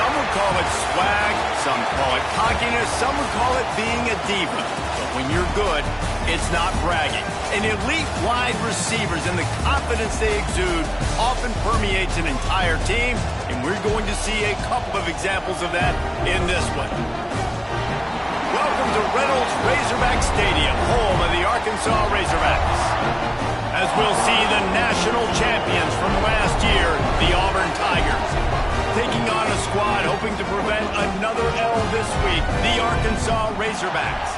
Some would call it swag, some call it cockiness, some would call it being a diva. But when you're good, it's not bragging. And elite wide receivers and the confidence they exude often permeates an entire team, and we're going to see a couple of examples of that in this one. Welcome to Reynolds Razorback Stadium, home of the Arkansas Razorbacks. As we'll see the national champions from last year, the Auburn Tigers, taking on a squad hoping to prevent another L this week, the Arkansas Razorbacks.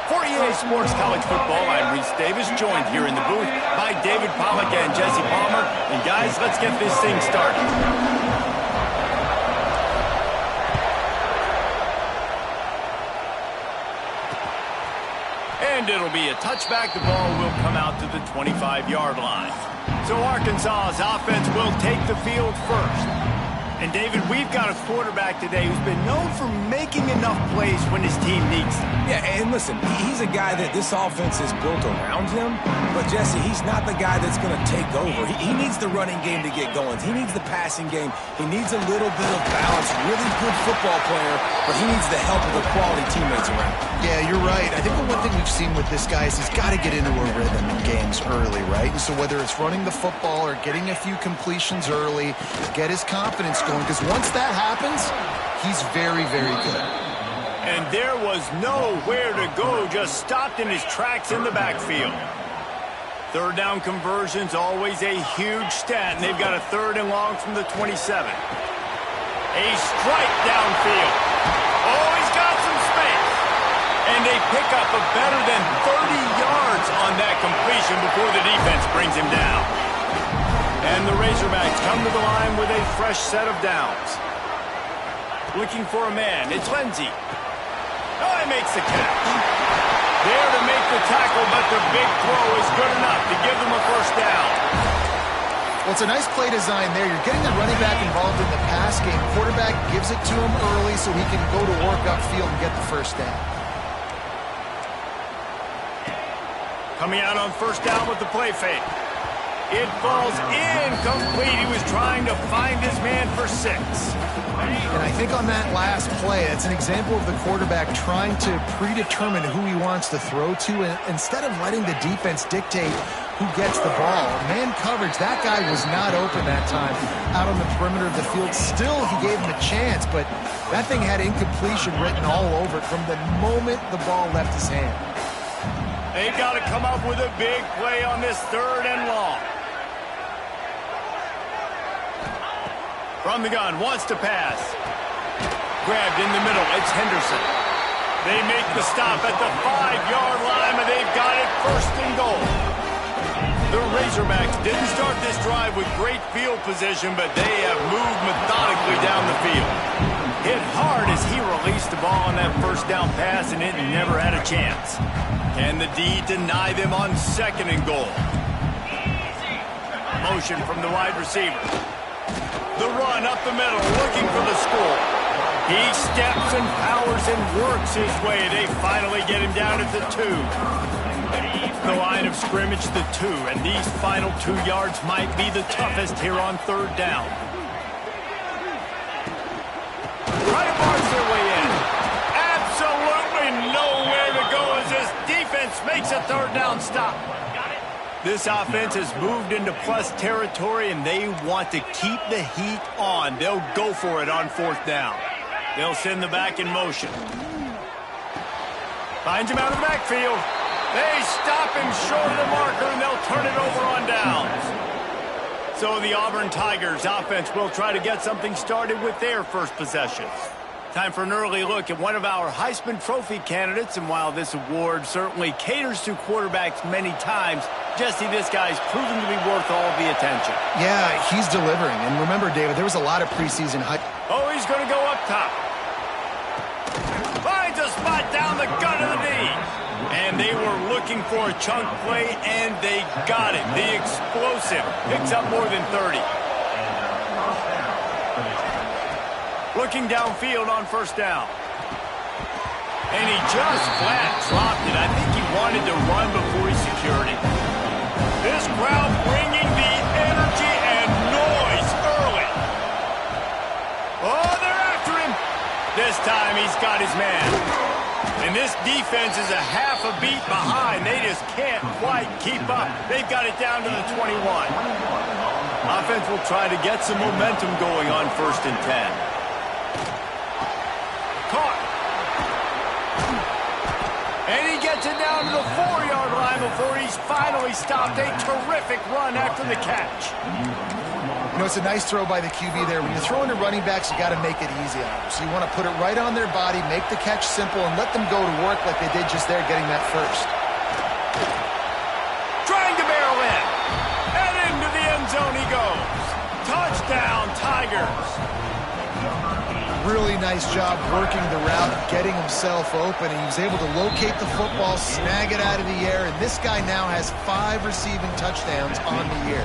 For EA Sports College Football, I'm Reese Davis, joined here in the booth by David Pollack and Jesse Palmer. And guys, let's get this thing started. And it'll be a touchback. The ball will come out to the 25-yard line. So Arkansas's offense will take the field first. And, David, we've got a quarterback today who's been known for making enough plays when his team needs them. Yeah, and listen, he's a guy that this offense is built around him. But, Jesse, he's not the guy that's going to take over. He needs the running game to get going. He needs the passing game. He needs a little bit of balance. Really good football player, but he needs the help of the quality teammates around him. Yeah, you're right. I think the one thing we've seen with this guy is he's got to get into a rhythm in games early, right? And so whether it's running the football or getting a few completions early, get his confidence going, because once that happens, he's very, very good. And there was nowhere to go, just stopped in his tracks in the backfield. Third down conversion's always a huge stat, and they've got a 3rd and long from the 27. A strike downfield. Oh, he's got some space. And they pick up a better than 30 yards on that completion before the defense brings him down. And the Razorbacks come to the line with a fresh set of downs. Looking for a man. It's Lindsey. Oh, he makes the catch. There to make the tackle, but the big throw is good enough to give them a first down. Well, it's a nice play design there. You're getting the running back involved in the pass game. Quarterback gives it to him early so he can go to work upfield and get the first down. Coming out on first down with the play fake. It falls incomplete. He was trying to find his man for 6. And I think on that last play, it's an example of the quarterback trying to predetermine who he wants to throw to, and instead of letting the defense dictate who gets the ball. Man coverage, that guy was not open that time out on the perimeter of the field. Still, he gave him a chance, but that thing had incompletion written all over it from the moment the ball left his hand. They've got to come up with a big play on this 3rd and long. From the gun, wants to pass. Grabbed in the middle, it's Henderson. They make the stop at the 5-yard line, and they've got it 1st and goal. The Razorbacks didn't start this drive with great field position, but they have moved methodically down the field. Hit hard as he released the ball on that first down pass, and it never had a chance. Can the D deny them on 2nd and goal? Motion from the wide receiver. The run up the middle, looking for the score. He steps and powers and works his way. They finally get him down at the 2. The line of scrimmage, the 2, and these final 2 yards might be the toughest here on 3rd down. Try to barge their way in. Absolutely nowhere to go as this defense makes a 3rd down stop. This offense has moved into plus territory, and they want to keep the heat on. They'll go for it on 4th down. They'll send the back in motion. Finds him out of the backfield. They stop him short of the marker, and they'll turn it over on downs. So the Auburn Tigers offense will try to get something started with their first possession. Time for an early look at one of our Heisman Trophy candidates, and while this award certainly caters to quarterbacks many times, Jesse, this guy's proven to be worth all the attention. Yeah, he's delivering. And remember, David, there was a lot of preseason hype. Oh, he's going to go up top. Finds a spot down the gut of the knee. And they were looking for a chunk play, and they got it. The explosive picks up more than 30. Looking downfield on first down. And he just flat dropped it. I think he wanted to run before he secured it. This crowd bringing the energy and noise early. Oh, they're This time he's got his man. And this defense is a half a beat behind. They just can't quite keep up. They've got it down to the 21. Offense will try to get some momentum going on 1st and 10. Caught. And he gets it down to the 4-yard line before he's finally stopped. A terrific run after the catch. You know, it's a nice throw by the QB there. When you're throwing to running backs, you got to make it easy on them. So you want to put it right on their body, make the catch simple, and let them go to work like they did just there, getting that first. Trying to barrel in. And into the end zone he goes. Touchdown, Tigers. Really nice job working the route, getting himself open, and he was able to locate the football, snag it out of the air, and this guy now has 5 receiving touchdowns on the year.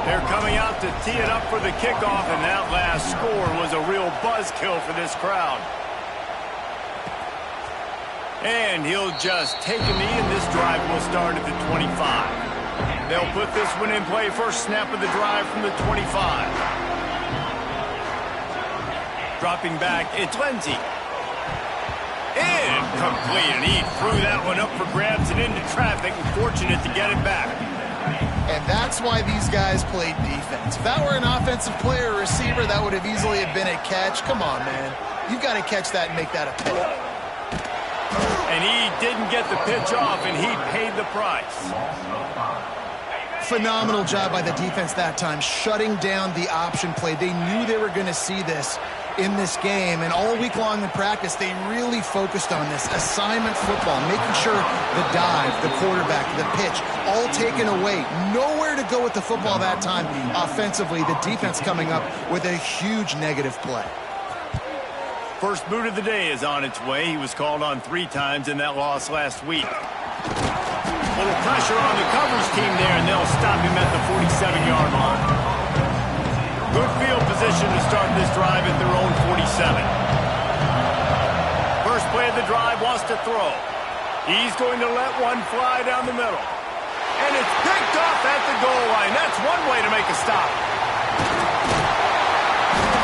They're coming out to tee it up for the kickoff, and that last score was a real buzzkill for this crowd. And he'll just take a knee, and this drive will start at the 25. They'll put this one in play. First snap of the drive from the 25. Dropping back, it's Lindsey. Incomplete, and he threw that one up for grabs and into traffic, and fortunate to get it back. And that's why these guys played defense. If that were an offensive player or receiver, that would have easily have been a catch. Come on, man. You've got to catch that and make that a pick. And he didn't get the pitch off, and he paid the price. Phenomenal job by the defense that time, shutting down the option play. They knew they were going to see this in this game, and all week long in practice, they really focused on this assignment football, making sure the dive, the quarterback, the pitch, all taken away. Nowhere to go with the football that time offensively. The defense coming up with a huge negative play. First boot of the day is on its way. He was called on 3 times in that loss last week. Little pressure on the coverage team there, and they'll stop him at the 47-yard line. Good field position to start this drive at their own 47. First play of the drive, wants to throw. He's going to let one fly down the middle. And it's picked off at the goal line. That's one way to make a stop.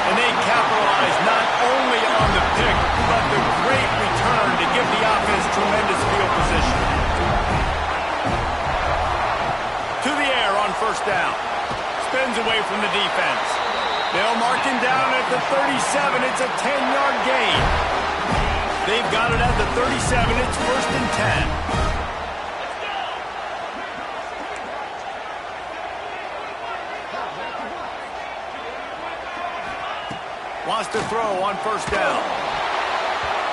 And they capitalize not only on the pick, but the great return to give the offense tremendous field position. To the air on first down. Spins away from the defense. They'll mark him down at the 37. It's a 10-yard gain. They've got it at the 37. It's 1st and 10. Wants to throw on first down.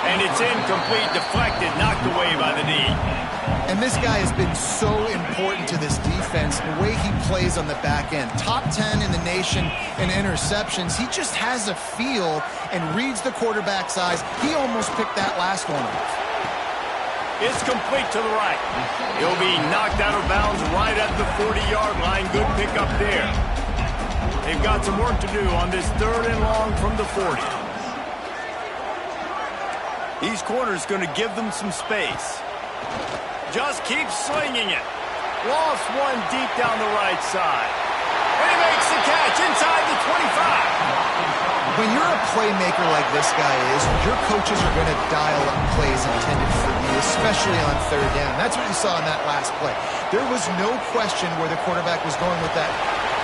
And it's incomplete, deflected, knocked away by the knee. And this guy has been so important to this defense, the way he plays on the back end. Top 10 in the nation in interceptions. He just has a feel and reads the quarterback's eyes. He almost picked that last one off. It's complete to the right. He'll be knocked out of bounds right at the 40-yard line. Good pickup there. They've got some work to do on this 3rd and long from the 40. These corners going to give them some space. Just keeps slinging it. Lost one deep down the right side. And he makes the catch inside the 25. When you're a playmaker like this guy is, your coaches are going to dial up plays intended for you, especially on 3rd down. That's what you saw in that last play. There was no question where the quarterback was going with that.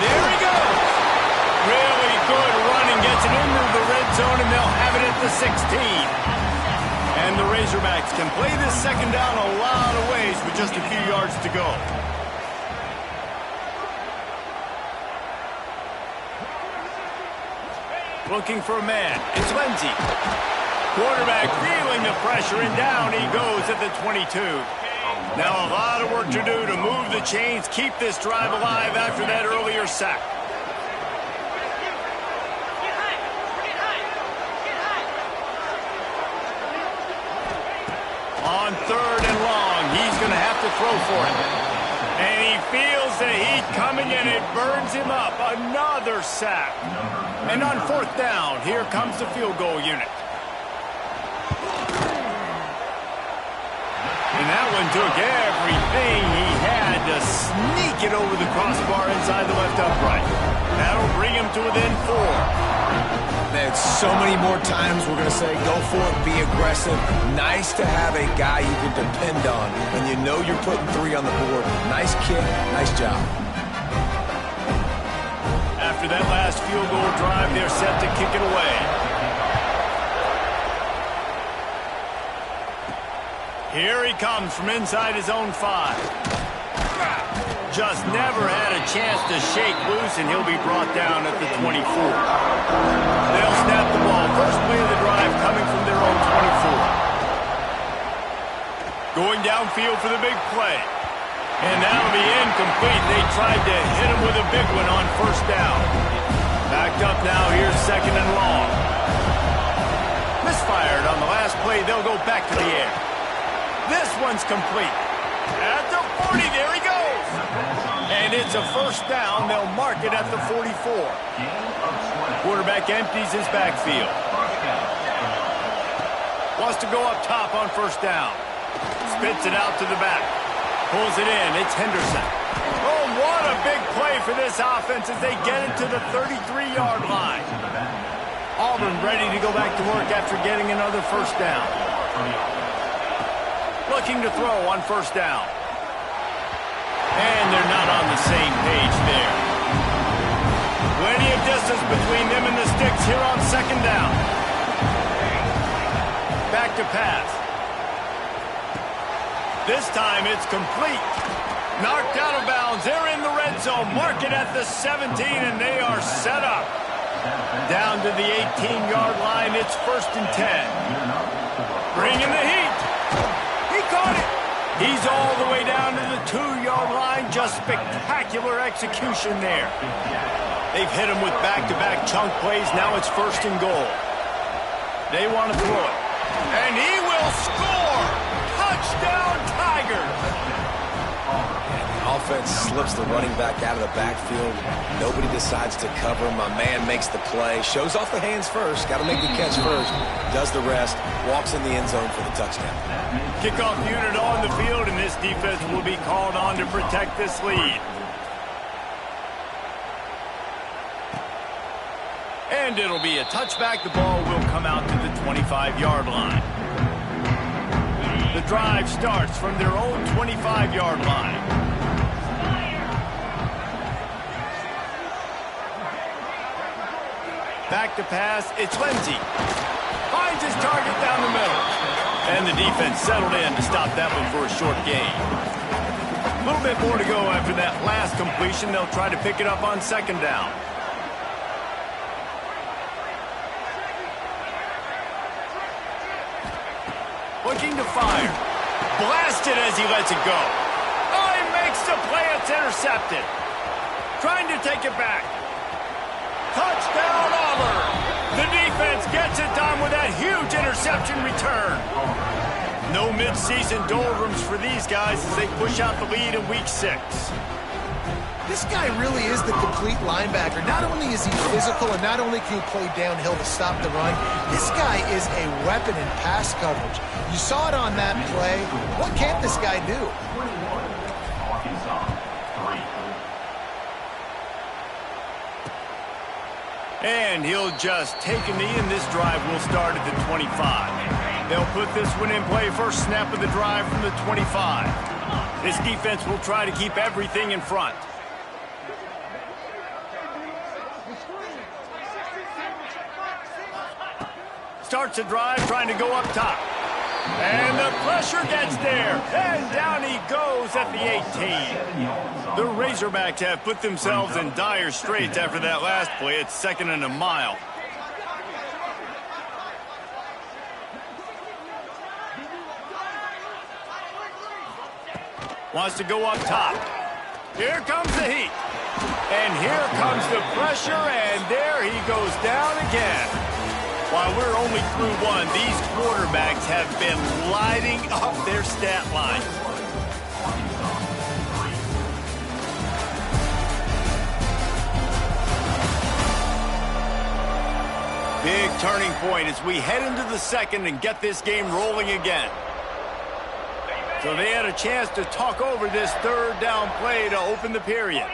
There he goes. Really good running. Gets it into the red zone, and they'll have it at the 16. And the Razorbacks can play this 2nd down a lot of ways with just a few yards to go. Looking for a man. It's Lindsey. Quarterback feeling the pressure, and down he goes at the 22. Now a lot of work to do to move the chains, keep this drive alive after that earlier sack. On 3rd and long, he's going to have to throw for it. And he feels the heat coming in. It burns him up. Another sack. And on 4th down, here comes the field goal unit. And that one took everything he had to sneak it over the crossbar inside the left upright. That'll bring him to within 4. Man, so many more times we're going to say go for it, be aggressive. Nice to have a guy you can depend on when you know you're putting 3 on the board. Nice kick, nice job. After that last field goal drive, they're set to kick it away. Here he comes from inside his own 5. Just never had a chance to shake loose, and he'll be brought down at the 24. They'll snap the ball. First play of the drive coming from their own 24. Going downfield for the big play. And that'll be incomplete. They tried to hit him with a big one on first down. Backed up now. Here's second and long. Misfired on the last play. They'll go back to the air. This one's complete. At the 40, there he goes. And it's a first down. They'll mark it at the 44. Quarterback empties his backfield. Wants to go up top on first down. Spits it out to the back. Pulls it in. It's Henderson. Oh, what a big play for this offense as they get it to the 33-yard line. Auburn ready to go back to work after getting another first down. Looking to throw on first down. And they're not on the same page there. Plenty of distance between them and the sticks here on second down. Back to pass. This time it's complete. Knocked out of bounds. They're in the red zone. Mark it at the 17, and they are set up. Down to the 18-yard line. It's first and 10. Bringing the heat. He caught it. He's all the way down to the 2-yard line. Just spectacular execution there. They've hit him with back-to-back chunk plays. Now it's first and goal. They want to throw it. And he will score. Touchdown, Tigers. The offense slips the running back out of the backfield. Nobody decides to cover him. My man makes the play. Shows off the hands first. Got to make the catch first. Does the rest. Walks in the end zone for the touchdown. Kickoff unit on the field, and this defense will be called on to protect this lead. And it'll be a touchback. The ball will come out to the 25-yard line. The drive starts from their own 25-yard line. Back to pass. It's Lindsey. Finds his target down the middle. And the defense settled in to stop that one for a short gain. A little bit more to go after that last completion. They'll try to pick it up on second down. Looking to fire. Blasted as he lets it go. Oh, he makes the play. It's intercepted. Trying to take it back. Touchdown, Auburn. The defense gets it done with that huge interception return. No midseason doldrums for these guys as they push out the lead in Week 6. This guy really is the complete linebacker. Not only is he physical and not only can he play downhill to stop the run, this guy is a weapon in pass coverage. You saw it on that play. What can't this guy do? And he'll just take a knee, and this drive will start at the 25. They'll put this one in play. First snap of the drive from the 25. This defense will try to keep everything in front. Starts a drive, trying to go up top. And the pressure gets there. And down he goes at the 18. The Razorbacks have put themselves in dire straits after that last play. It's second and a mile. Wants to go up top. Here comes the heat. And here comes the pressure, and there he goes down again. While we're only through one, these quarterbacks have been lighting up their stat line. Big turning point as we head into the second and get this game rolling again. So they had a chance to talk over this third down play to open the period.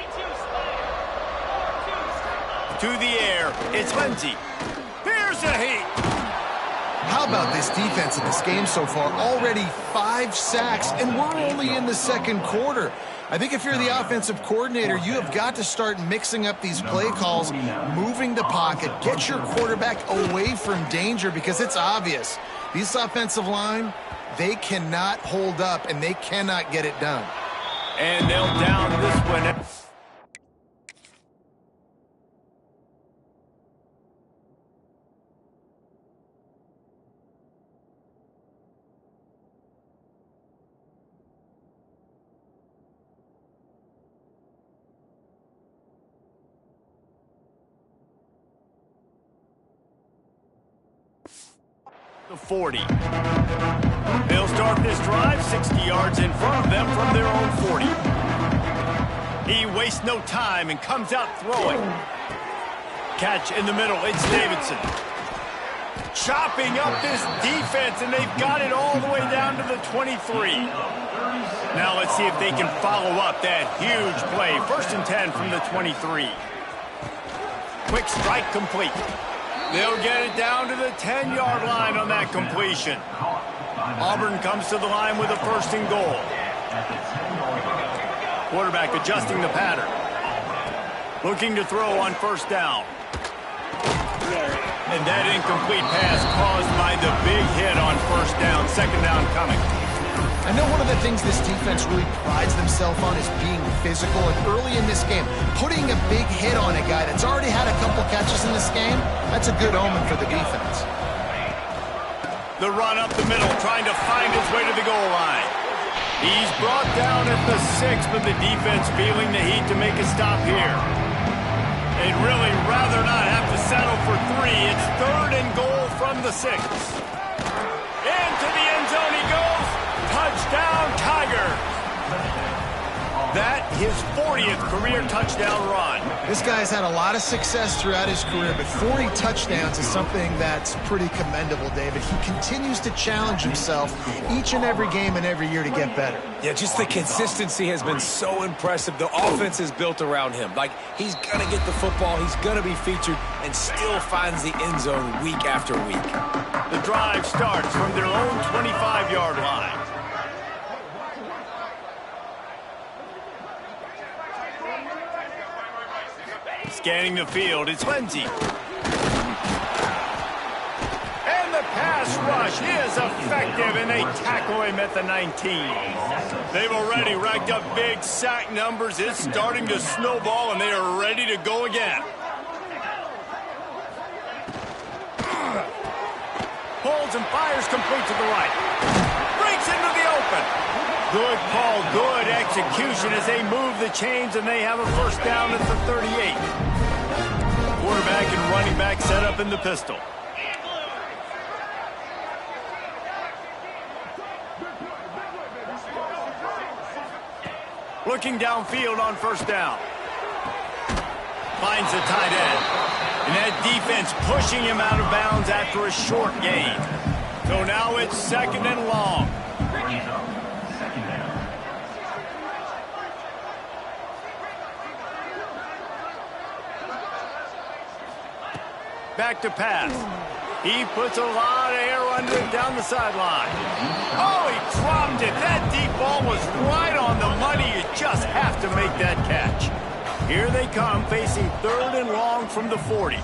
To the air, it's Lindsey. Here's There's the heat. How about this defense in this game so far? Already 5 sacks, and we're only in the second quarter. I think if you're the offensive coordinator, you have got to start mixing up these play calls, moving the pocket, get your quarterback away from danger, because it's obvious. This offensive line, they cannot hold up, and they cannot get it done. And they'll down this one. The 40. They'll start this drive 60 yards in front of them from their own 40. He wastes no time and comes out throwing. Catch in the middle. It's Davidson. Chopping up this defense, and they've got it all the way down to the 23. Now let's see if they can follow up that huge play. 1st and 10 from the 23. Quick strike complete. They'll get it down to the 10-yard line on that completion. Auburn comes to the line with a 1st and goal. Quarterback adjusting the pattern. Looking to throw on 1st down. And that incomplete pass caused by the big hit on 1st down. 2nd down coming. I know one of the things this defense really prides themselves on is being physical, and early in this game, putting a big hit on a guy that's already had a couple catches in this game, that's a good omen for the defense. The run up the middle, trying to find his way to the goal line. He's brought down at the 6, but the defense feeling the heat to make a stop here. They'd really rather not have to settle for 3. It's 3rd and goal from the 6. Into the end zone he goes. Touchdown, Tiger. That his 40th career touchdown run. This guy's had a lot of success throughout his career, but 40 touchdowns is something that's pretty commendable, David. He continues to challenge himself each and every game and every year to get better. Yeah, just the consistency has been so impressive. The offense is built around him. Like, he's going to get the football, he's going to be featured, and still finds the end zone week after week. The drive starts from their own 25-yard line. Scanning the field, it's Lindsey. And the pass rush is effective, and they tackle him at the 19. They've already racked up big sack numbers. It's starting to snowball, and they are ready to go again. Holds and fires complete to the right. Breaks into the open. Good call, good execution as they move the chains, and they have a 1st down at the 38. Quarterback and running back set up in the pistol. Looking downfield on 1st down. Finds the tight end. And that defense pushing him out of bounds after a short gain. So now it's 2nd and long. Back to pass. He puts a lot of air under it down the sideline. Oh, he dropped it. That deep ball was right on the money. You just have to make that catch. Here they come, facing 3rd and long from the 40.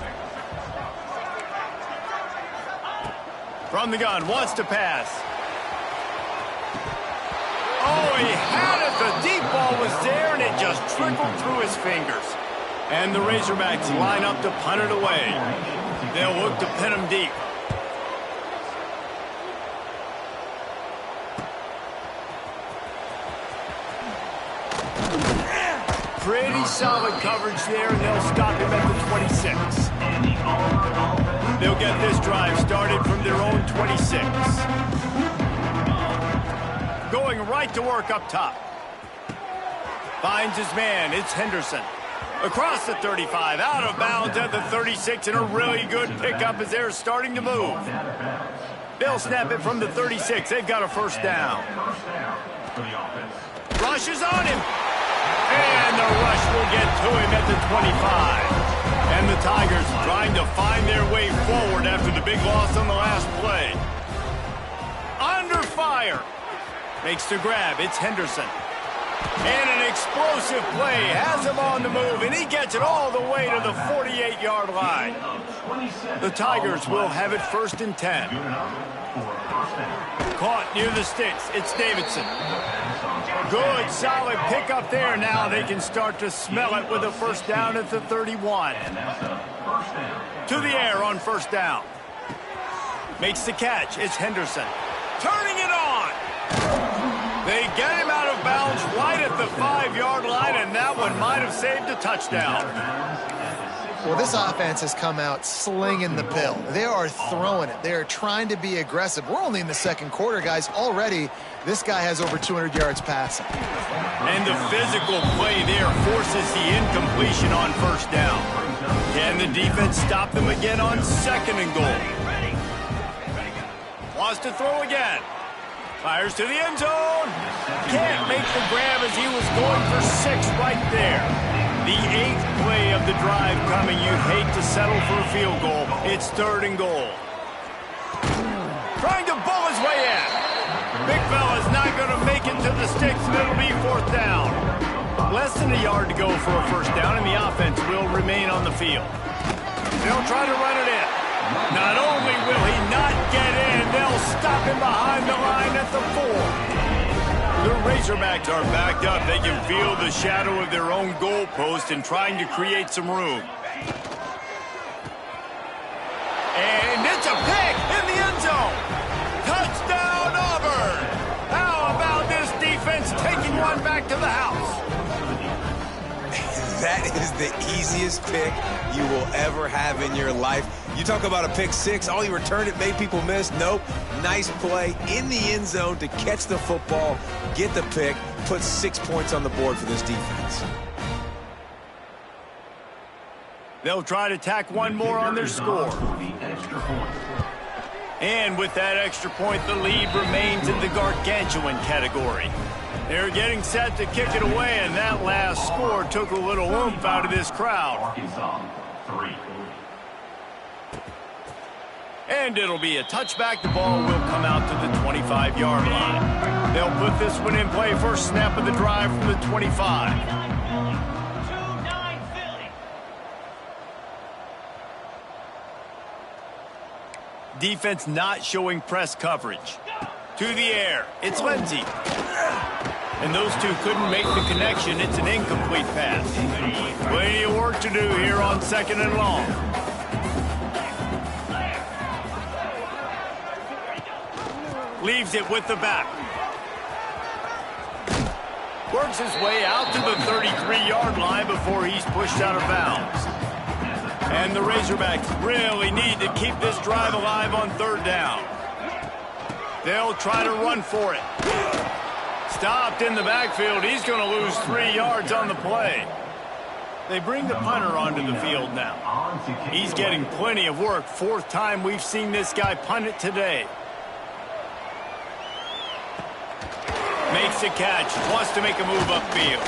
From the gun, wants to pass. Oh, he had it. The deep ball was there, and it just trickled through his fingers. And the Razorbacks line up to punt it away. They'll look to pin him deep. Pretty solid coverage there, and they'll stop him at the 26. They'll get this drive started from their own 26. Going right to work up top. Finds his man. It's Henderson. Across the 35, out of bounds at the 36, and a really good pickup as they're starting to move. They'll snap it from the 36. They've got a 1st down. Rush is on him. And the rush will get to him at the 25. And the Tigers trying to find their way forward after the big loss on the last play. Under fire. Makes the grab. It's Henderson. And an explosive play. Has him on the move, and he gets it all the way to the 48-yard line. The Tigers will have it 1st and 10. Caught near the sticks. It's Davidson. Good, solid pickup there. Now they can start to smell it with a 1st down at the 31. To the air on 1st down. Makes the catch. It's Henderson. Turning it on. They get him out of bounds right at the 5-yard line, and that one might have saved a touchdown. Well, this offense has come out slinging the pill. They are throwing it. They are trying to be aggressive. We're only in the 2nd quarter, guys. Already, this guy has over 200 yards passing. And the physical play there forces the incompletion on 1st down. Can the defense stop them again on 2nd and goal? Wants to throw again. Fires to the end zone. Can't make the grab as he was going for 6 right there. The 8th play of the drive coming. You'd hate to settle for a field goal. It's 3rd and goal. Trying to bull his way in. Big fella's not going to make it to the sticks, and it'll be 4th down. Less than a yard to go for a 1st down, and the offense will remain on the field. They'll try to run it in. Not only will he not get in, they'll stop him behind the line at the 4. The Razorbacks are backed up. They can feel the shadow of their own goalpost and trying to create some room. And it's a pick in the end zone. Touchdown, Auburn. How about this defense taking one back to the house? That is the easiest pick you will ever have in your life. You talk about a pick 6, all he returned it, made people miss. Nope. Nice play in the end zone to catch the football, get the pick, put 6 points on the board for this defense. They'll try to tack one more on their score. And with that extra point, the lead remains in the gargantuan category. They're getting set to kick it away, and that last score took a little oomph out of this crowd. And it'll be a touchback. The ball will come out to the 25-yard line. They'll put this one in play. First snap of the drive from the 25. Defense not showing press coverage. To the air. It's Lindsey. And those two couldn't make the connection. It's an incomplete pass. Plenty of work to do here on 2nd and long. Leaves it with the back. Works his way out to the 33-yard line before he's pushed out of bounds. And the Razorbacks really need to keep this drive alive on 3rd down. They'll try to run for it. Stopped in the backfield. He's going to lose 3 yards on the play. They bring the punter onto the field now. He's getting plenty of work. 4th time we've seen this guy punt it today. Makes a catch. Wants to make a move upfield.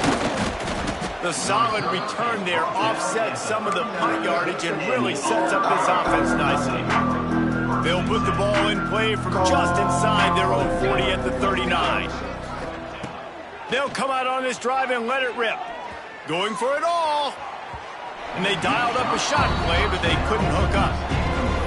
The solid return there offsets some of the punt yardage and really sets up this offense nicely. They'll put the ball in play from just inside their own 40 at the 39. They'll come out on this drive and let it rip. Going for it all. And they dialed up a shot play, but they couldn't hook up.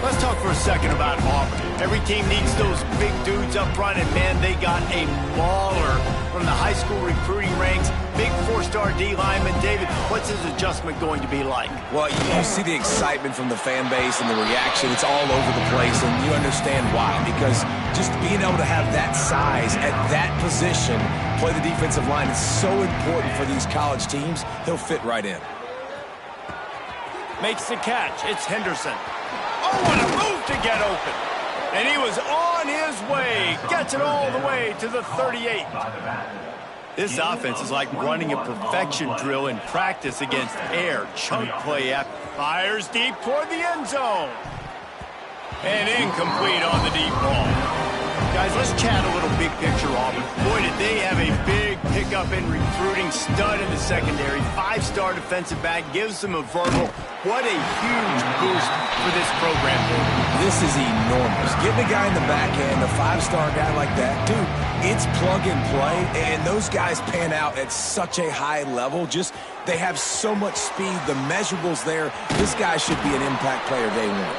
Let's talk for a second about Auburn. Every team needs those big dudes up front, and man, they got a mauler from the high school recruiting ranks. Big 4-star D lineman. David, what's his adjustment going to be like? Well, you see the excitement from the fan base and the reaction. It's all over the place, and you understand why. Because just being able to have that size at that position, play the defensive line, is so important for these college teams. He'll fit right in. Makes the catch. It's Henderson. Oh, what a move to get open. And he was on his way. Gets it all the way to the 38. This offense is like running a perfection drill in practice against air. Chunk play app. Fires deep toward the end zone. And incomplete on the deep ball. Guys, let's chat a little big picture, Auburn. Boy, did they have a big pickup in recruiting, stud in the secondary. 5-star defensive back gives them a verbal. What a huge boost for this program. This is enormous. Getting a guy in the back end, a 5-star guy like that, dude, it's plug and play, and those guys pan out at such a high level. Just, they have so much speed. The measurables there. This guy should be an impact player day one.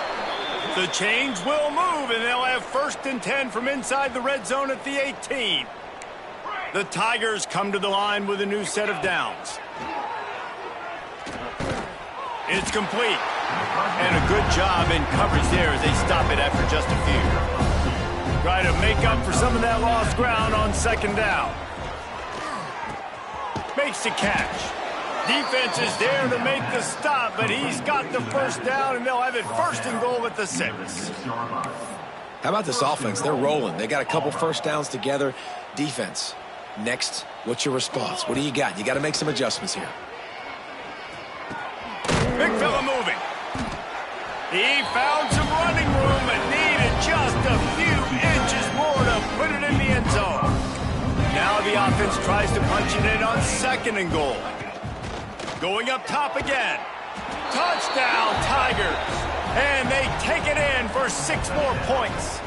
The change will move, and they'll have 1st and 10 from inside the red zone at the 18. The Tigers come to the line with a new set of downs. It's complete. And a good job in coverage there as they stop it after just a few. Try to make up for some of that lost ground on 2nd down. Makes the catch. Defense is there to make the stop, but he's got the 1st down, and they'll have it 1st and goal at the 6. How about this offense? They're rolling. They got a couple 1st downs together. Defense. Next, what's your response? What do you got? You got to make some adjustments here. Big fella moving. He found some running room and needed just a few inches more to put it in the end zone. Now the offense tries to punch it in on 2nd and goal. Going up top again. Touchdown, Tigers. And they take it in for 6 more points.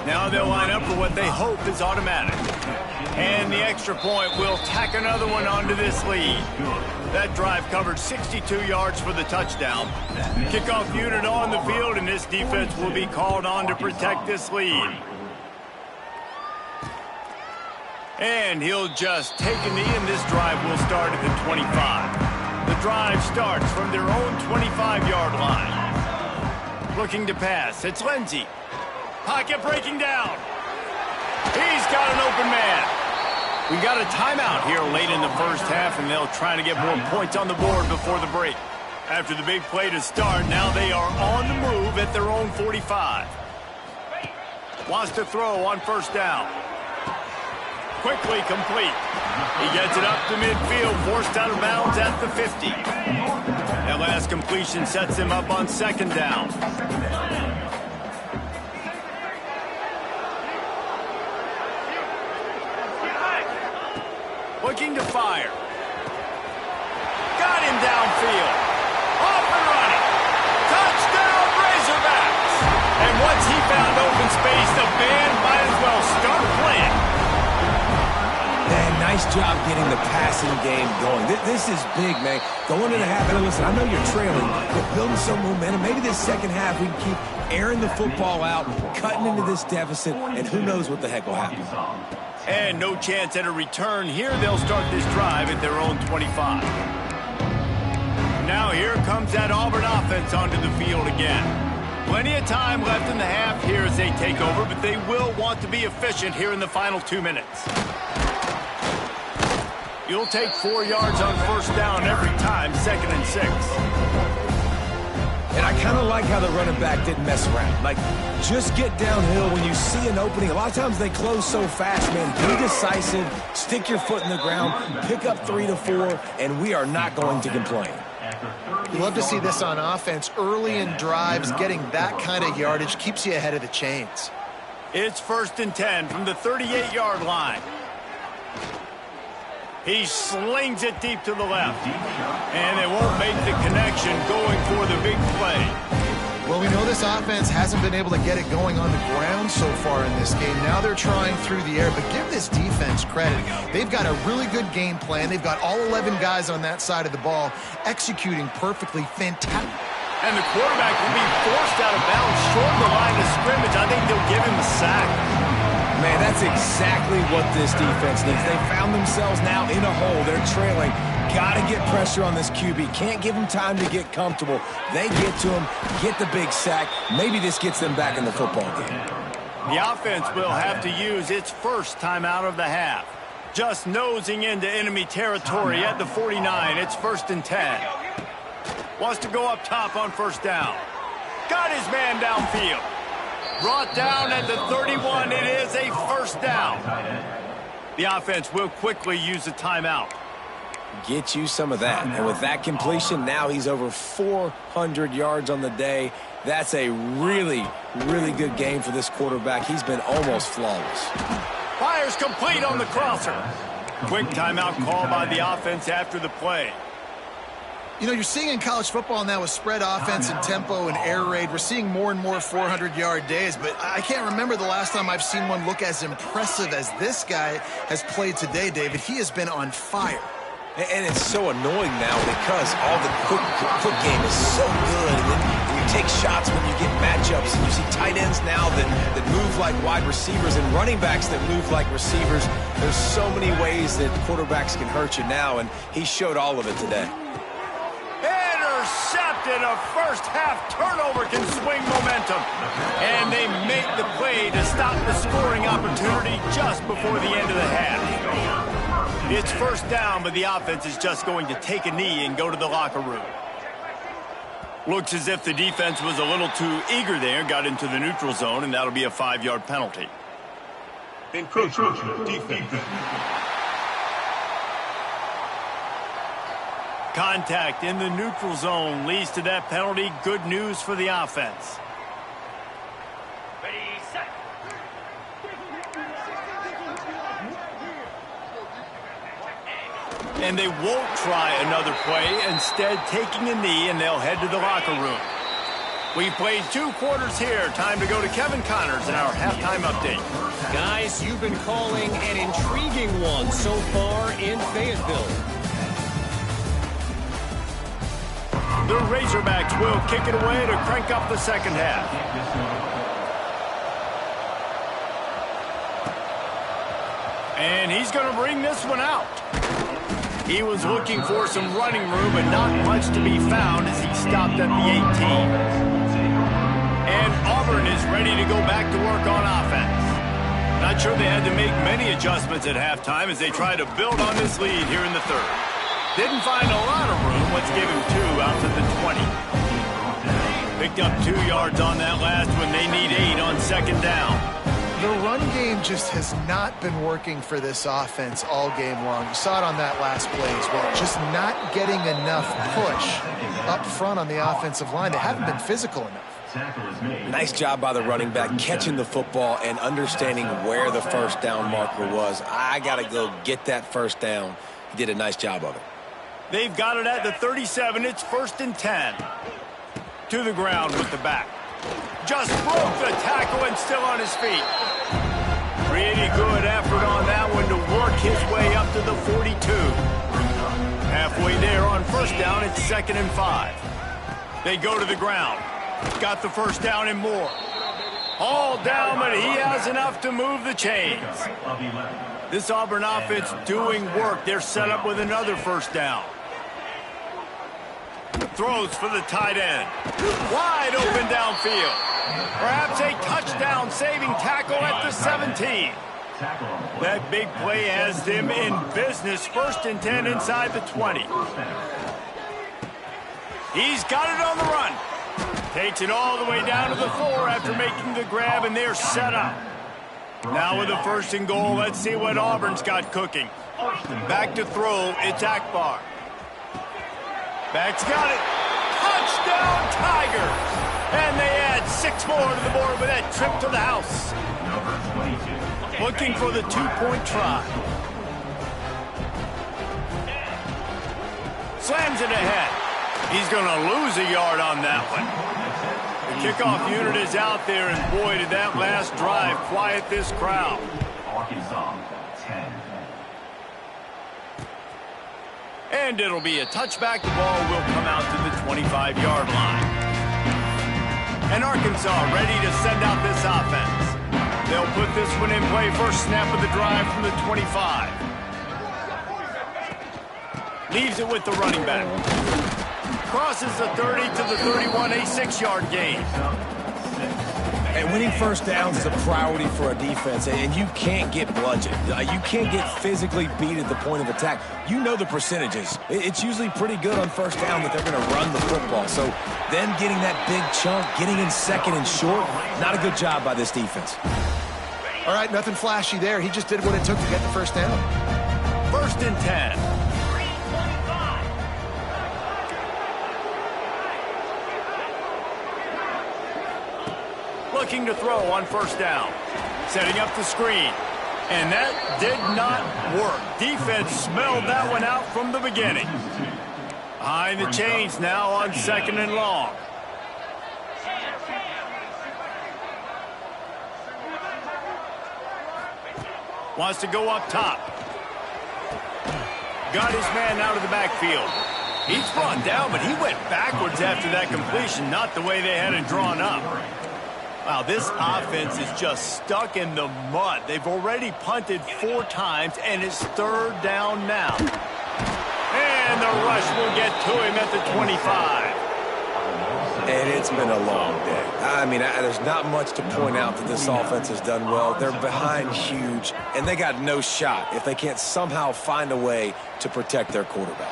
Now they'll line up for what they hope is automatic. And the extra point will tack another one onto this lead. That drive covered 62 yards for the touchdown. Kickoff unit on the field, and this defense will be called on to protect this lead. And he'll just take a knee, and this drive will start at the 25. The drive starts from their own 25-yard line. Looking to pass. It's Lindsey. Pocket breaking down. He's got an open man. We got a timeout here late in the 1st half, and they'll try to get more points on the board before the break. After the big play to start, now they are on the move at their own 45. Wants to throw on 1st down. Quickly complete. He gets it up to midfield, forced out of bounds at the 50. That last completion sets him up on 2nd down. Looking to fire. Got him downfield. Off and running. Touchdown, Razorbacks. And once he found open space, the band might as well start playing. Man, nice job getting the passing game going. This is big, man. Going into the half, and listen, I know you're trailing, but building some momentum. Maybe this 2nd half we can keep airing the football out, cutting into this deficit, and who knows what the heck will happen. And no chance at a return here. They'll start this drive at their own 25. Now here comes that Auburn offense onto the field again. Plenty of time left in the half here as they take over, but they will want to be efficient here in the final 2 minutes. You'll take 4 yards on 1st down every time, 2nd and 6. And I kind of like how the running back didn't mess around. Like, just get downhill when you see an opening. A lot of times they close so fast, man. Be decisive, stick your foot in the ground, pick up 3 to 4, and we are not going to complain. You love to see this on offense. Early in drives, getting that kind of yardage keeps you ahead of the chains. It's 1st and 10 from the 38-yard line. He slings it deep to the left. And they won't make the connection going for the big play. Well, we know this offense hasn't been able to get it going on the ground so far in this game. Now they're trying through the air, but give this defense credit. They've got a really good game plan. They've got all 11 guys on that side of the ball executing perfectly. Fantastic. And the quarterback will be forced out of bounds short of the line of scrimmage. I think they'll give him a sack. Man, that's exactly what this defense needs. They found themselves now in a hole. They're trailing. Got to get pressure on this QB. Can't give him time to get comfortable. They get to him, get the big sack. Maybe this gets them back in the football game. The offense will have to use its 1st timeout of the half. Just nosing into enemy territory at the 49. It's 1st and 10. Wants to go up top on 1st down. Got his man downfield. Brought down at the 31. It is a 1st down. The offense will quickly use a timeout. Get you some of that. And with that completion, now he's over 400 yards on the day. That's a really, really good game for this quarterback. He's been almost flawless. Fires complete on the crosser. Quick timeout call by the offense after the play. You know, you're seeing in college football now with spread offense and tempo and air raid, we're seeing more and more 400-yard days, but I can't remember the last time I've seen one look as impressive as this guy has played today, David. He has been on fire. And it's so annoying now because all the quick game is so good. And then you take shots when you get matchups, and you see tight ends now that move like wide receivers and running backs that move like receivers. There's so many ways that quarterbacks can hurt you now, and he showed all of it today. Intercepted. A first-half turnover can swing momentum. And they make the play to stop the scoring opportunity just before the end of the half. It's first down, but the offense is just going to take a knee and go to the locker room. Looks as if the defense was a little too eager there, got into the neutral zone, and that'll be a 5-yard penalty. Encroachment defense. Contact in the neutral zone leads to that penalty. Good news for the offense. Ready, set. And they won't try another play, instead taking a knee, and they'll head to the locker room. We've played 2 quarters here. Time to go to Kevin Connors in our halftime update. Guys, you've been calling an intriguing one so far in Fayetteville. The Razorbacks will kick it away to crank up the second half. And he's going to bring this one out. He was looking for some running room, but not much to be found as he stopped at the 18. And Auburn is ready to go back to work on offense. Not sure they had to make many adjustments at halftime as they try to build on this lead here in the third. Didn't find a lot of room. Let's give him 2 out to the 20. Picked up 2 yards on that last one. They need 8 on second down. The run game just has not been working for this offense all game long. You saw it on that last play as well. Just not getting enough push up front on the offensive line. They haven't been physical enough. Nice job by the running back catching the football and understanding where the first down marker was. I got to go get that first down. He did a nice job of it. They've got it at the 37. It's 1st and 10. To the ground with the back. Just broke the tackle and still on his feet. Pretty good effort on that one to work his way up to the 42. Halfway there on first down, it's 2nd and 5. They go to the ground. Got the first down and more. All down, but he has enough to move the chains. This Auburn offense doing work. They're set up with another first down. Throws for the tight end. Wide open downfield. Perhaps a touchdown-saving tackle at the 17. That big play has them in business. 1st and 10 inside the 20. He's got it on the run. Takes it all the way down to the 4 after making the grab, and they're set up. Now with the 1st and goal, let's see what Auburn's got cooking. Back to throw, it's Akbar. Back's got it. Touchdown, Tigers! And they add 6 more to the board with that trip to the house. Looking for the 2-point try. Slams it ahead. He's going to lose a yard on that one. The kickoff unit is out there, and boy, did that last drive quiet this crowd. Arkansas, 10. And it'll be a touchback. The ball will come out to the 25-yard line. And Arkansas ready to send out this offense. They'll put this one in play. First snap of the drive from the 25. Leaves it with the running back. Crosses the 30 to the 31, a 6-yard gain. And winning first downs is a priority for a defense, and you can't get bludgeoned. You can't get physically beat at the point of attack. You know the percentages. It's usually pretty good on first down that they're going to run the football. So then getting that big chunk, getting in 2nd and short, not a good job by this defense. All right, nothing flashy there. He just did what it took to get the first down. 1st and 10. looking to throw on first down. Setting up the screen. And that did not work. Defense smelled that one out from the beginning. Behind the chains now on second and long. Wants to go up top. Got his man out of the backfield. He's brought down, but he went backwards after that completion, not the way they had it drawn up. Wow, this offense is just stuck in the mud. They've already punted 4 times, and it's third down now. And the rush will get to him at the 25. And it's been a long day. I mean, there's not much to point out that this offense has done well. They're behind huge, and they got no shot if they can't somehow find a way to protect their quarterback.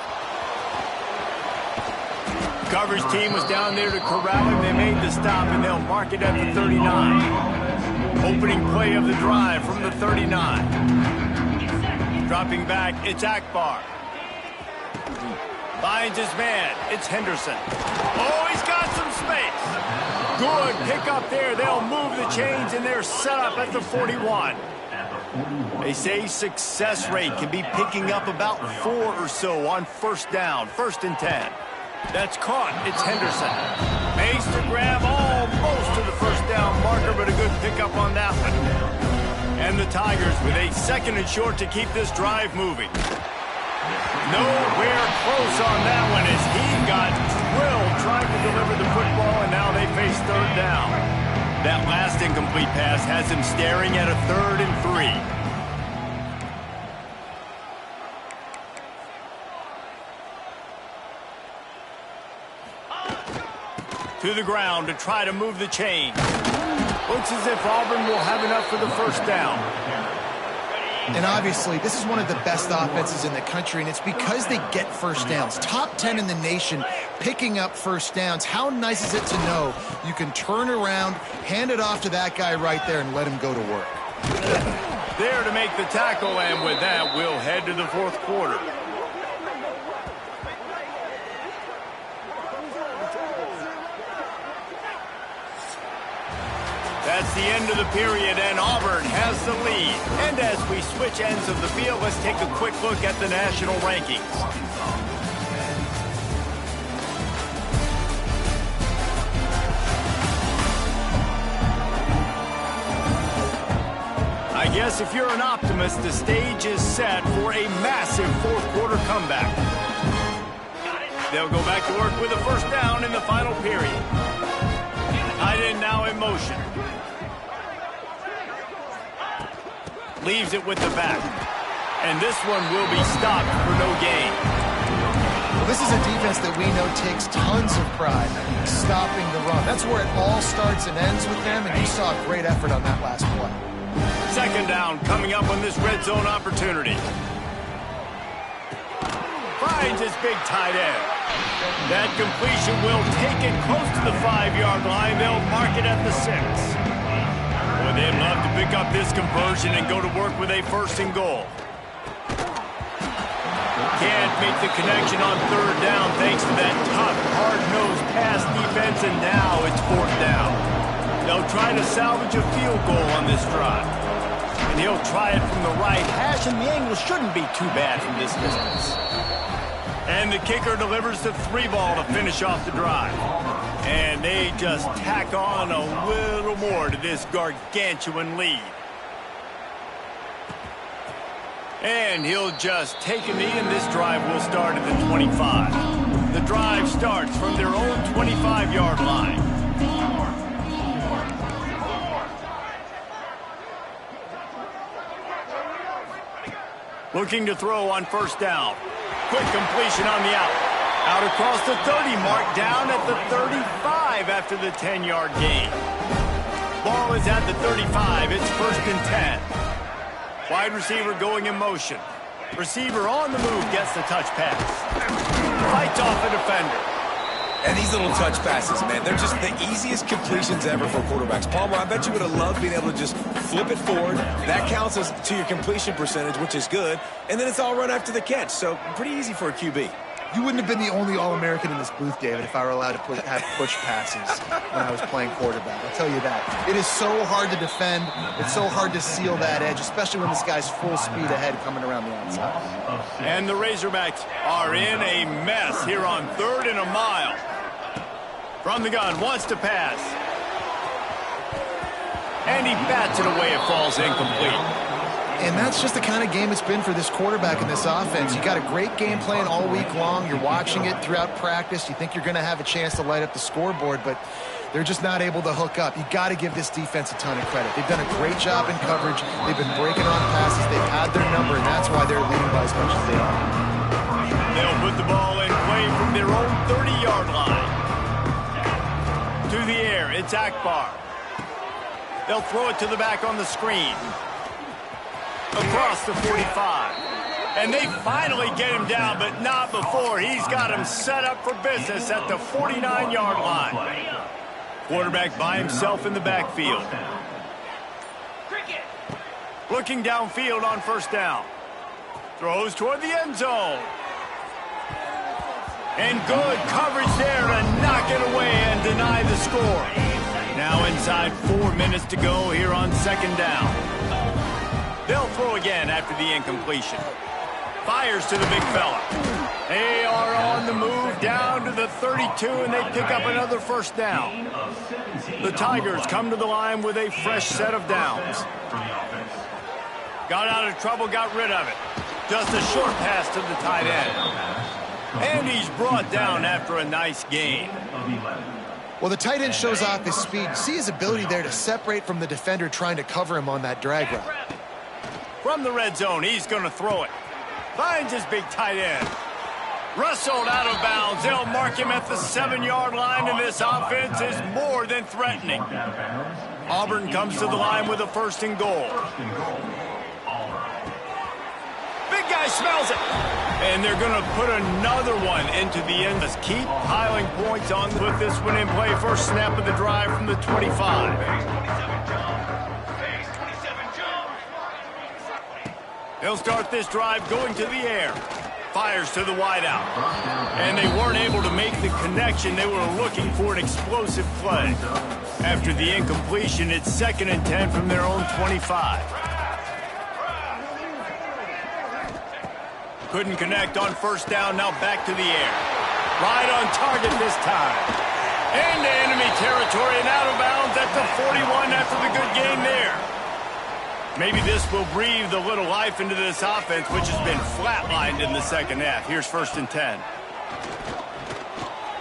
Coverage team was down there to corral him. They made the stop, and they'll mark it at the 39. Opening play of the drive from the 39. Dropping back, it's Akbar. Finds his man. It's Henderson. Oh, he's got some space. Good pick up there. They'll move the chains, and they're set up at the 41. They say success rate can be picking up about 4 or so on first down, 1st and 10. That's caught. It's Henderson. Makes the grab almost to the first down marker, but a good pickup on that one. And the Tigers with a 2nd and short to keep this drive moving. Nowhere close on that one as he got drilled trying to deliver the football, and now they face 3rd down. That last incomplete pass has him staring at a 3rd and 3. To the ground to try to move the chain. Looks as if Auburn will have enough for the first down. And obviously, this is one of the best offenses in the country, and it's because they get first downs. Top 10 in the nation picking up first downs. How nice is it to know you can turn around, hand it off to that guy right there, and let him go to work. There to make the tackle, and with that, we'll head to the 4th quarter. That's the end of the period, and Auburn has the lead. And as we switch ends of the field, let's take a quick look at the national rankings. I guess if you're an optimist, the stage is set for a massive 4th quarter comeback. They'll go back to work with a first down in the final period. Tight end now in motion. Leaves it with the back. And this one will be stopped for no gain. Well, this is a defense that we know takes tons of pride in stopping the run. That's where it all starts and ends with them, and you saw a great effort on that last play. 2nd down coming up on this red zone opportunity. Finds his big tight end. That completion will take it close to the 5-yard line. They'll mark it at the 6. Well, they'd love to pick up this conversion and go to work with a 1st and goal. Can't make the connection on 3rd down thanks to that tough, hard-nosed pass defense, and now it's 4th down. They'll try to salvage a field goal on this drive. And he'll try it from the right hash, and the angle shouldn't be too bad from this distance. And the kicker delivers the 3-ball to finish off the drive. And they just tack on a little more to this gargantuan lead. And he'll just take a knee, and this drive will start at the 25. The drive starts from their own 25-yard line. Looking to throw on first down. Quick completion on the out. Out across the 30 mark, down at the 35 after the 10-yard gain. Ball is at the 35. It's 1st and 10. Wide receiver going in motion. Receiver on the move gets the touch pass. Fights off a defender. And these little touch passes, man, they're just the easiest completions ever for quarterbacks. Palmer, I bet you would have loved being able to just flip it forward. That counts as to your completion percentage, which is good. And then it's all run after the catch, so pretty easy for a QB. You wouldn't have been the only All-American in this booth, David, if I were allowed to have push passes when I was playing quarterback. I'll tell you that. It is so hard to defend. It's so hard to seal that edge, especially when this guy's full speed ahead coming around the outside. And the Razorbacks are in a mess here on 3rd and a mile. From the gun, wants to pass. And he bats it away. It falls incomplete. And that's just the kind of game it's been for this quarterback in this offense. You got a great game plan all week long. You're watching it throughout practice. You think you're going to have a chance to light up the scoreboard, but they're just not able to hook up. You got to give this defense a ton of credit. They've done a great job in coverage. They've been breaking on passes. They've had their number, and that's why they're leading by as much as they are. They'll put the ball in play from their own 30-yard line. To the air, it's Akbar. They'll throw it to the back on the screen. Across the 45. And they finally get him down, but not before. He's got him set up for business at the 49-yard line. Quarterback by himself in the backfield. Looking downfield on 1st down. Throws toward the end zone. And good coverage there to knock it away and deny the score. Now inside 4 minutes to go here on 2nd down. They'll throw again after the incompletion. Fires to the big fella. They are on the move down to the 32, and they pick up another 1st down. The Tigers come to the line with a fresh set of downs. Got out of trouble, got rid of it. Just a short pass to the tight end. And he's brought down after a nice gain. Well, the tight end shows off his speed. See his ability there to separate from the defender trying to cover him on that drag route. From the red zone, he's going to throw it. Finds his big tight end. Rustled out of bounds. They'll mark him at the 7-yard line, and this offense is more than threatening. Auburn comes to the line with a 1st and goal. Big guy smells it. And they're going to put another one into the end. Let's keep piling points on. Put this one in play. First snap of the drive from the 25. They'll start this drive going to the air. Fires to the wideout. And they weren't able to make the connection. They were looking for an explosive play. After the incompletion, it's 2nd and 10 from their own 25. Couldn't connect on 1st down. Now back to the air. Right on target this time. Into enemy territory and out of bounds at the 41 after the good gain there. Maybe this will breathe a little life into this offense, which has been flatlined in the 2nd half. Here's 1st and 10.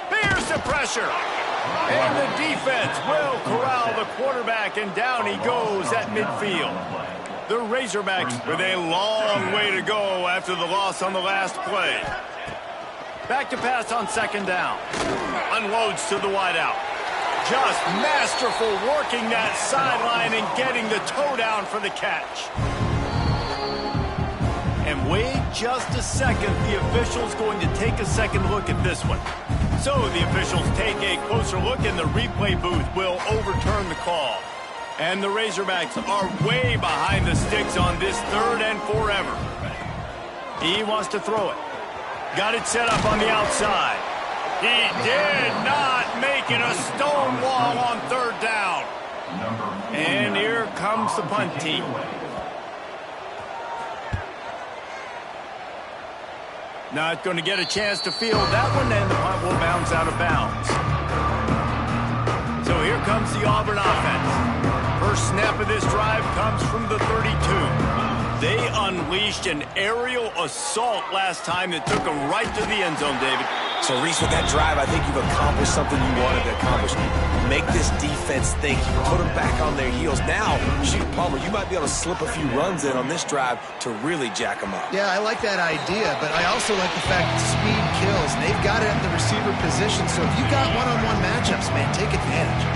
Here's the pressure. And the defense will corral the quarterback, and down he goes at midfield. The Razorbacks with a long way to go after the loss on the last play. Back to pass on 2nd down. Unloads to the wideout. Just masterful working that sideline and getting the toe down for the catch. And wait just a second. The official's going to take a second look at this one. So the officials take a closer look, and the replay booth will overturn the call. And the Razorbacks are way behind the sticks on this 3rd and forever. He wants to throw it. Got it set up on the outside. He did not make it a stone wall on 3rd down. And here comes the punt team. Not going to get a chance to field that one, and the punt will bounce out of bounds. So here comes the Auburn offense. First snap of this drive comes from the 32. They unleashed an aerial assault last time that took them right to the end zone, David. So, Reese, with that drive, I think you've accomplished something you wanted to accomplish. Make this defense think. Put them back on their heels. Now, shoot, Palmer, you might be able to slip a few runs in on this drive to really jack them up. Yeah, I like that idea, but I also like the fact that speed kills, and they've got it at the receiver position. So if you've got one-on-one matchups, man, take advantage.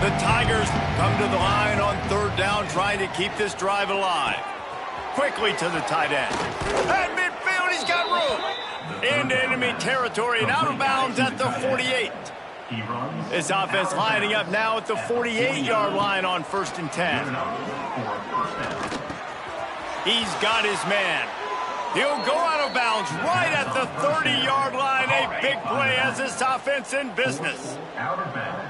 The Tigers come to the line on 3rd down, trying to keep this drive alive. Quickly to the tight end. At midfield, he's got room. Into enemy territory and out of bounds at the 48. This offense lining up now at the 48-yard line on 1st and 10. He's got his man. He'll go out of bounds right at the 30-yard line. A big play as this offense in business.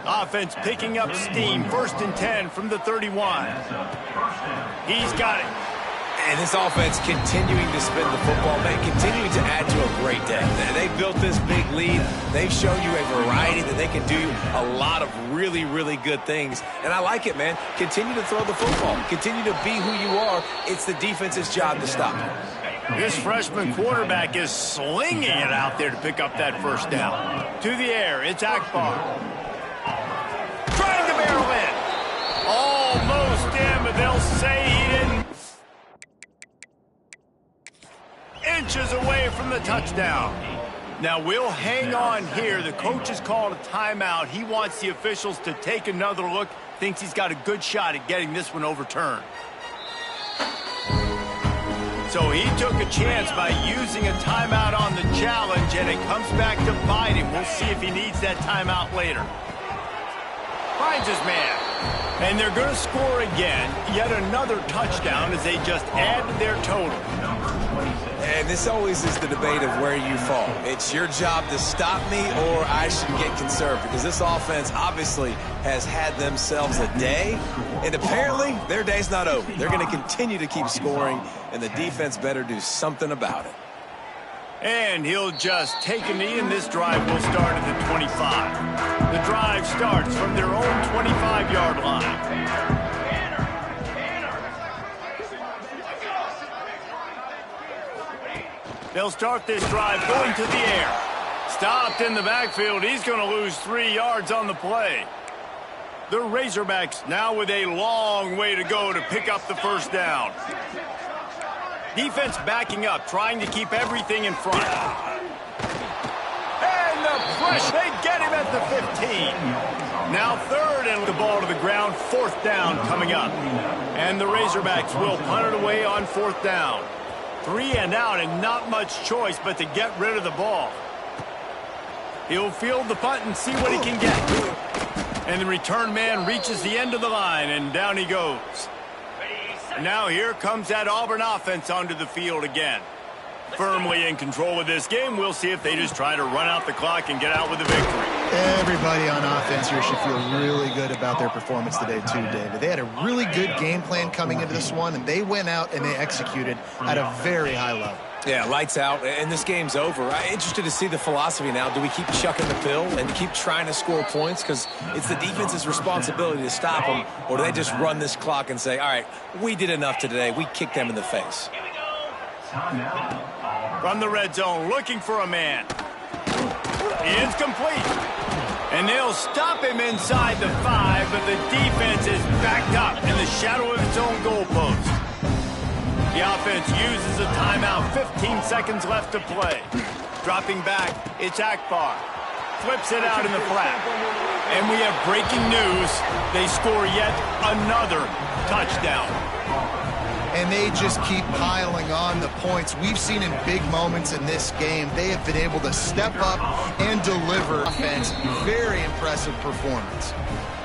Offense picking up steam. 1st and 10 from the 31. He's got it. And this offense continuing to spin the football, man, continuing to add to a great day. They built this big lead. They've shown you a variety that they can do a lot of really, really good things. And I like it, man. Continue to throw the football. Continue to be who you are. It's the defense's job to stop you. This freshman quarterback is slinging it out there to pick up that 1st down. To the air, it's Akbar. Trying to barrel in. Almost in, but they'll say he didn't. Inches away from the touchdown. Now we'll hang on here. The coach has called a timeout. He wants the officials to take another look. Thinks he's got a good shot at getting this one overturned. So he took a chance by using a timeout on the challenge, and it comes back to bite him. We'll see if he needs that timeout later. Finds his man. And they're going to score again. Yet another touchdown as they just add to their total. And this always is the debate of where you fall. It's your job to stop me, or I should get conserved, because this offense obviously has had themselves a day, and apparently their day's not over. They're going to continue to keep scoring, and the defense better do something about it. And he'll just take a knee, and this drive will start at the 25. The drive starts from their own 25-yard line. They'll start this drive going to the air. Stopped in the backfield. He's going to lose 3 yards on the play. The Razorbacks now with a long way to go to pick up the 1st down. Defense backing up, trying to keep everything in front. And the pressure. They get him at the 15. Now 3rd and the ball to the ground. 4th down coming up. And the Razorbacks will punt it away on 4th down. 3 and out, and not much choice but to get rid of the ball. He'll field the punt and see what he can get. And the return man reaches the end of the line, and down he goes. Now here comes that Auburn offense onto the field again. Firmly in control of this game. We'll see if they just try to run out the clock and get out with the victory. Everybody on offense here should feel really good about their performance today too, David. They had a really good game plan coming into this one, and they went out and they executed at a very high level. Yeah, lights out, and this game's over. I'm interested to see the philosophy now. Do we keep chucking the pill and keep trying to score points? Because it's the defense's responsibility to stop them, or do they just run this clock and say, all right, we did enough today. We kicked them in the face. From the red zone, looking for a man. It's complete. And they'll stop him inside the 5, but the defense is backed up in the shadow of its own goalpost. The offense uses a timeout. 15 seconds left to play. Dropping back, it's Akbar. Flips it out in the flat. And we have breaking news. They score yet another touchdown. And they just keep piling on the points. We've seen in big moments in this game, they have been able to step up and deliver offense. Very impressive performance.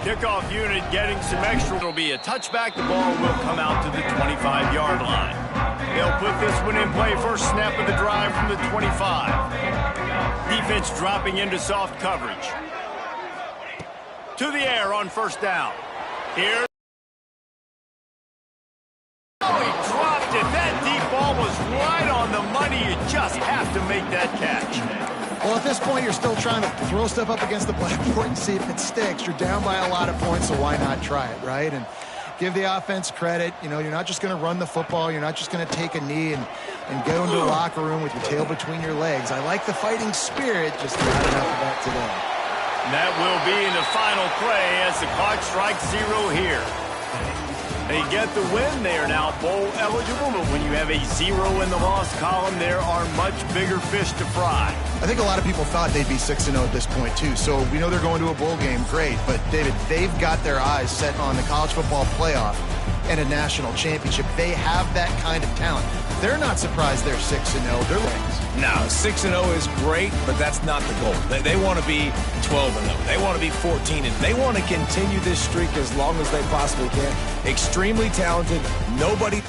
Kickoff unit getting some extra. It'll be a touchback. The ball will come out to the 25-yard line. They'll put this one in play. First snap of the drive from the 25. Defense dropping into soft coverage. To the air on 1st down. Here. That deep ball was right on the money. You just have to make that catch. Well, at this point, you're still trying to throw stuff up against the blackboard and see if it sticks. You're down by a lot of points, so why not try it, right? And give the offense credit. You know, you're not just going to run the football. You're not just going to take a knee and go into the locker room with your tail between your legs. I like the fighting spirit, just not enough of that today. And that will be the final play as the clock strikes 0 here. They get the win. They are now bowl eligible, but when you have a 0 in the loss column, there are much bigger fish to fry. I think a lot of people thought they'd be 6-0 at this point, too. So we know they're going to a bowl game. Great. But, David, they've got their eyes set on the college football playoff and a national championship. They have that kind of talent. They're not surprised they're 6-0. They're legs. No, 6-0 is great, but that's not the goal. They want to be 12-0. They want to be 14-0. They want to continue this streak as long as they possibly can. Extremely talented. Nobody